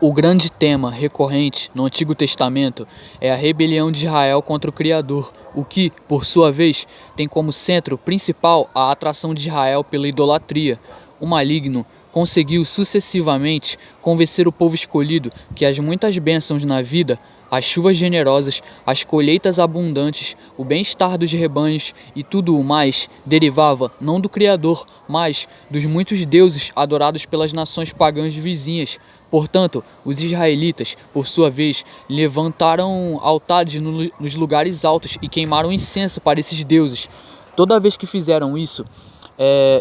O grande tema recorrente no Antigo Testamento é a rebelião de Israel contra o Criador, o que, por sua vez, tem como centro principal a atração de Israel pela idolatria. O maligno conseguiu sucessivamente convencer o povo escolhido que as muitas bênçãos na vida, as chuvas generosas, as colheitas abundantes, o bem-estar dos rebanhos e tudo o mais derivava não do Criador, mas dos muitos deuses adorados pelas nações pagãs vizinhas. Portanto, os israelitas, por sua vez, levantaram altares nos lugares altos e queimaram incenso para esses deuses. Toda vez que fizeram isso,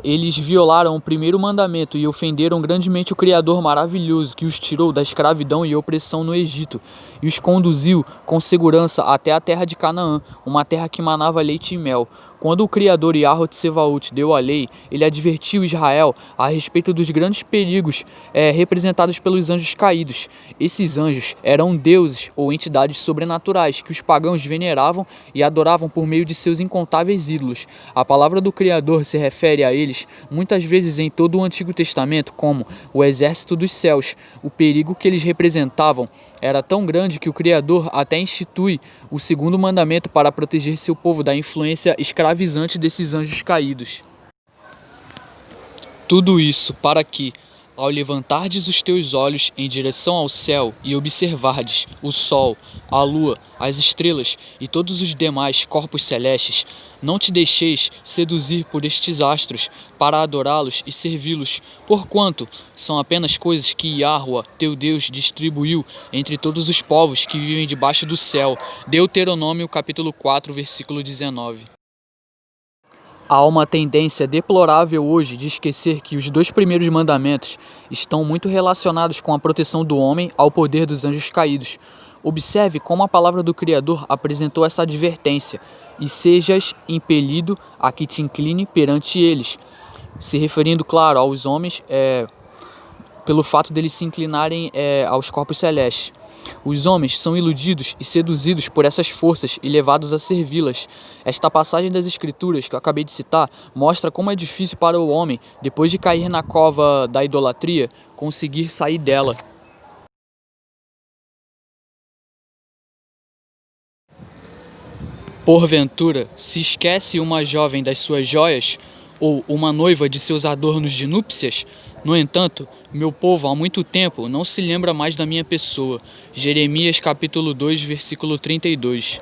eles violaram o primeiro mandamento e ofenderam grandemente o Criador maravilhoso que os tirou da escravidão e opressão no Egito e os conduziu com segurança até a terra de Canaã, uma terra que manava leite e mel. Quando o Criador Yahweh Tsevaot deu a lei, ele advertiu Israel a respeito dos grandes perigos representados pelos anjos caídos. Esses anjos eram deuses ou entidades sobrenaturais que os pagãos veneravam e adoravam por meio de seus incontáveis ídolos. A palavra do Criador se refere a eles muitas vezes em todo o Antigo Testamento como o exército dos céus. O perigo que eles representavam era tão grande que o Criador até institui o segundo mandamento para proteger seu povo da influência escravizante desses anjos caídos. Tudo isso para que, ao levantardes os teus olhos em direção ao céu e observardes o sol, a lua, as estrelas e todos os demais corpos celestes, não te deixeis seduzir por estes astros para adorá-los e servi-los, porquanto são apenas coisas que Yahweh, teu Deus, distribuiu entre todos os povos que vivem debaixo do céu. Deuteronômio capítulo 4, versículo 19. Há uma tendência deplorável hoje de esquecer que os dois primeiros mandamentos estão muito relacionados com a proteção do homem ao poder dos anjos caídos. Observe como a palavra do Criador apresentou essa advertência: e sejas impelido a que te incline perante eles, se referindo, claro, aos homens, pelo fato deles se inclinarem aos corpos celestes. Os homens são iludidos e seduzidos por essas forças e levados a servi-las. Esta passagem das Escrituras que eu acabei de citar mostra como é difícil para o homem, depois de cair na cova da idolatria, conseguir sair dela. Porventura, se esquece uma jovem das suas joias, ou uma noiva de seus adornos de núpcias? No entanto, meu povo há muito tempo não se lembra mais da minha pessoa. Jeremias capítulo 2, versículo 32.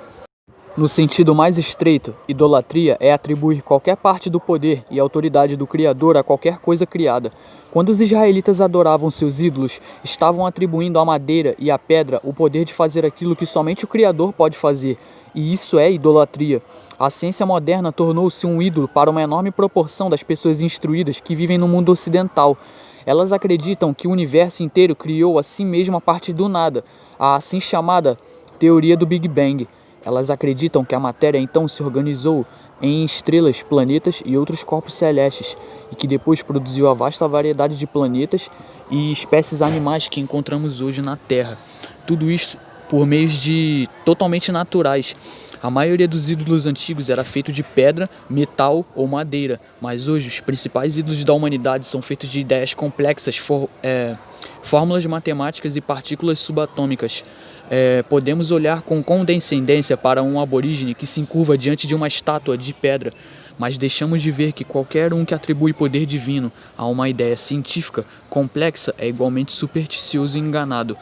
No sentido mais estreito, idolatria é atribuir qualquer parte do poder e autoridade do Criador a qualquer coisa criada. Quando os israelitas adoravam seus ídolos, estavam atribuindo à madeira e à pedra o poder de fazer aquilo que somente o Criador pode fazer. E isso é idolatria. A ciência moderna tornou-se um ídolo para uma enorme proporção das pessoas instruídas que vivem no mundo ocidental. Elas acreditam que o universo inteiro criou a si mesmo a partir do nada, a assim chamada teoria do Big Bang. Elas acreditam que a matéria então se organizou em estrelas, planetas e outros corpos celestes, e que depois produziu a vasta variedade de planetas e espécies animais que encontramos hoje na Terra. Tudo isso por meios totalmente naturais. A maioria dos ídolos antigos era feito de pedra, metal ou madeira, mas hoje os principais ídolos da humanidade são feitos de ideias complexas, fórmulas matemáticas e partículas subatômicas. Podemos olhar com condescendência para um aborígene que se encurva diante de uma estátua de pedra, mas deixamos de ver que qualquer um que atribui poder divino a uma ideia científica complexa é igualmente supersticioso e enganado.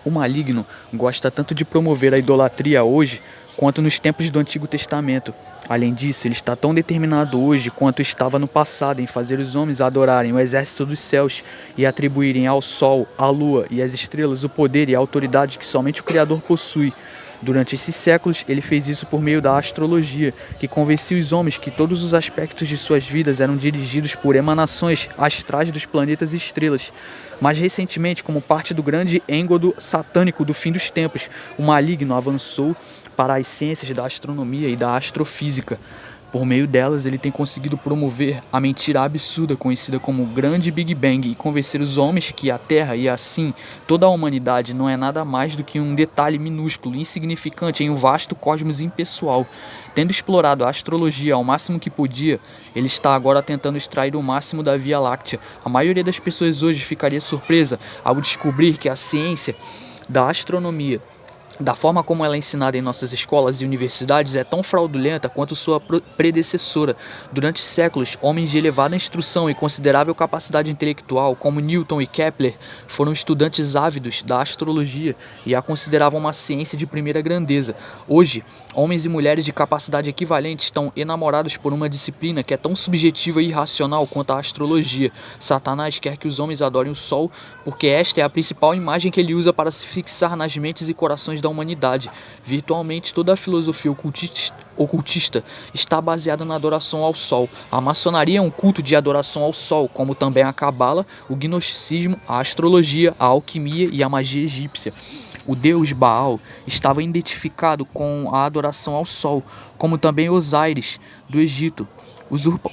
O maligno gosta tanto de promover a idolatria hoje quanto nos tempos do Antigo Testamento. Além disso, ele está tão determinado hoje quanto estava no passado em fazer os homens adorarem o exército dos céus e atribuírem ao sol, à lua e às estrelas o poder e a autoridade que somente o Criador possui. Durante esses séculos, ele fez isso por meio da astrologia, que convencia os homens que todos os aspectos de suas vidas eram dirigidos por emanações astrais dos planetas e estrelas. Mais recentemente, como parte do grande êngodo satânico do fim dos tempos, o maligno avançou para as ciências da astronomia e da astrofísica. Por meio delas, ele tem conseguido promover a mentira absurda conhecida como Grande Big Bang e convencer os homens que a Terra e assim toda a humanidade não é nada mais do que um detalhe minúsculo, insignificante em um vasto cosmos impessoal. Tendo explorado a astrologia ao máximo que podia, ele está agora tentando extrair o máximo da Via Láctea. A maioria das pessoas hoje ficaria surpresa ao descobrir que a ciência da astronomia, da forma como ela é ensinada em nossas escolas e universidades, é tão fraudulenta quanto sua predecessora. Durante séculos, homens de elevada instrução e considerável capacidade intelectual, como Newton e Kepler, foram estudantes ávidos da astrologia e a consideravam uma ciência de primeira grandeza. Hoje, homens e mulheres de capacidade equivalente estão enamorados por uma disciplina que é tão subjetiva e irracional quanto a astrologia. Satanás quer que os homens adorem o Sol, porque esta é a principal imagem que ele usa para se fixar nas mentes e corações da humanidade. Virtualmente toda a filosofia ocultista está baseada na adoração ao Sol. A maçonaria é um culto de adoração ao Sol, como também a cabala, o gnosticismo, a astrologia, a alquimia e a magia egípcia. O deus Baal estava identificado com a adoração ao Sol, como também Osíris do Egito.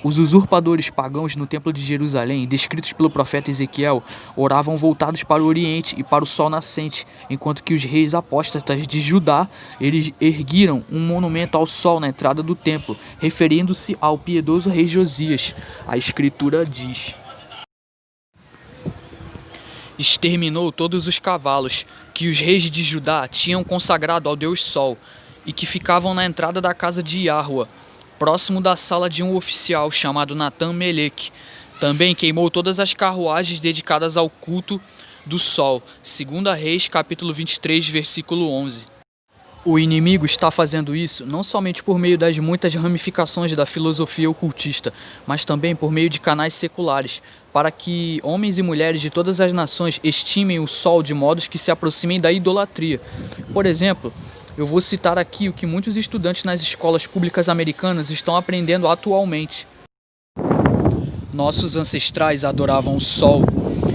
Os usurpadores pagãos no templo de Jerusalém, descritos pelo profeta Ezequiel, oravam voltados para o Oriente e para o sol nascente, enquanto que os reis apóstatas de Judá eles erguiram um monumento ao sol na entrada do templo, referindo-se ao piedoso rei Josias. A escritura diz: exterminou todos os cavalos que os reis de Judá tinham consagrado ao deus Sol e que ficavam na entrada da casa de Yahua, próximo da sala de um oficial chamado Natan Meleque. Também queimou todas as carruagens dedicadas ao culto do Sol. 2 Reis, capítulo 23, versículo 11. O inimigo está fazendo isso não somente por meio das muitas ramificações da filosofia ocultista, mas também por meio de canais seculares, para que homens e mulheres de todas as nações estimem o Sol de modos que se aproximem da idolatria. Por exemplo, eu vou citar aqui o que muitos estudantes nas escolas públicas americanas estão aprendendo atualmente. Nossos ancestrais adoravam o Sol.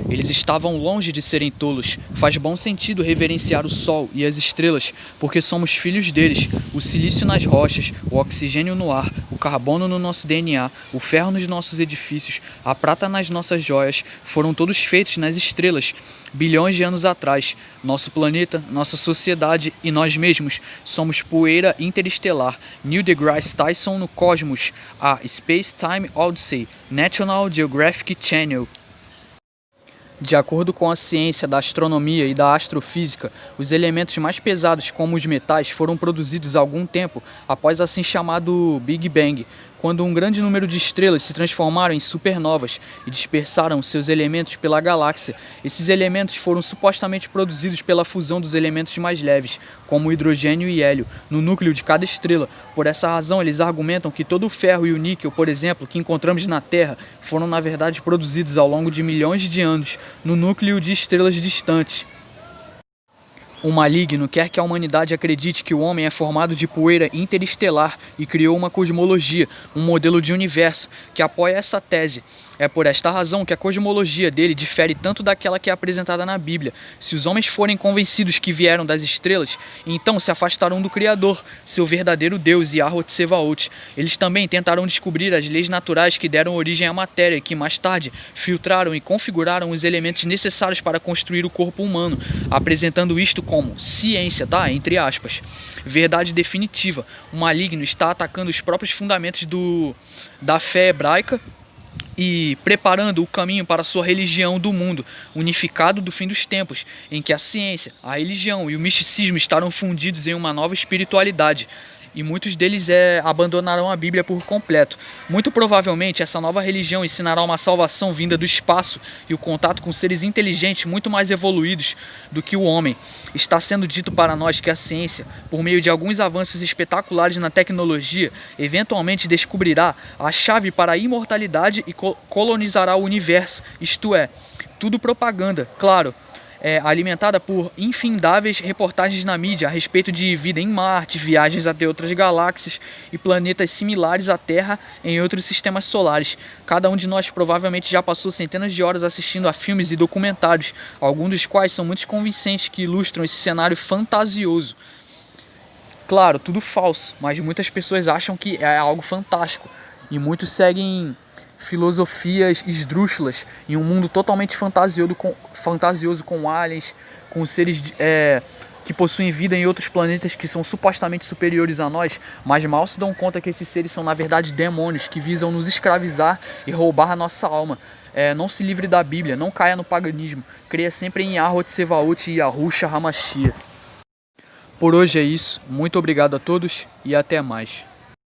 Eles estavam longe de serem tolos. Faz bom sentido reverenciar o Sol e as estrelas, porque somos filhos deles. O silício nas rochas, o oxigênio no ar, o carbono no nosso DNA, o ferro nos nossos edifícios, a prata nas nossas joias, foram todos feitos nas estrelas, bilhões de anos atrás. Nosso planeta, nossa sociedade e nós mesmos somos poeira interestelar. Neil deGrasse Tyson no Cosmos, a Space Time Odyssey, National Geographic Channel. De acordo com a ciência da astronomia e da astrofísica, os elementos mais pesados, como os metais, foram produzidos há algum tempo após assim chamado Big Bang, quando um grande número de estrelas se transformaram em supernovas e dispersaram seus elementos pela galáxia. Esses elementos foram supostamente produzidos pela fusão dos elementos mais leves, como o hidrogênio e hélio, no núcleo de cada estrela. Por essa razão, eles argumentam que todo o ferro e o níquel, por exemplo, que encontramos na Terra, foram na verdade produzidos ao longo de milhões de anos, no núcleo de estrelas distantes. O maligno quer que a humanidade acredite que o homem é formado de poeira interestelar e criou uma cosmologia, um modelo de universo, que apoia essa tese. É por esta razão que a cosmologia dele difere tanto daquela que é apresentada na Bíblia. Se os homens forem convencidos que vieram das estrelas, então se afastarão do Criador, seu verdadeiro Deus, Yahweh Tsevaot. Eles também tentarão descobrir as leis naturais que deram origem à matéria e que mais tarde filtraram e configuraram os elementos necessários para construir o corpo humano, apresentando isto como ciência, tá? Entre aspas. Verdade definitiva. O maligno está atacando os próprios fundamentos da fé hebraica e preparando o caminho para a sua religião do mundo, unificado do fim dos tempos, em que a ciência, a religião e o misticismo estarão fundidos em uma nova espiritualidade. E muitos deles abandonarão a Bíblia por completo. Muito provavelmente essa nova religião ensinará uma salvação vinda do espaço e o contato com seres inteligentes muito mais evoluídos do que o homem. Está sendo dito para nós que a ciência, por meio de alguns avanços espetaculares na tecnologia, eventualmente descobrirá a chave para a imortalidade e colonizará o universo. Isto é, tudo propaganda, claro. Alimentada por infindáveis reportagens na mídia a respeito de vida em Marte, viagens até outras galáxias e planetas similares à Terra em outros sistemas solares. Cada um de nós provavelmente já passou centenas de horas assistindo a filmes e documentários, alguns dos quais são muito convincentes que ilustram esse cenário fantasioso. Claro, tudo falso, mas muitas pessoas acham que é algo fantástico. E muitos seguem filosofias esdrúxulas em um mundo totalmente fantasioso com aliens, com seres que possuem vida em outros planetas que são supostamente superiores a nós, mas mal se dão conta que esses seres são na verdade demônios que visam nos escravizar e roubar a nossa alma. Não se livre da Bíblia, não caia no paganismo, creia sempre em Yahweh Tsevaot e Yahushua Hamashia. Por hoje é isso, muito obrigado a todos e até mais.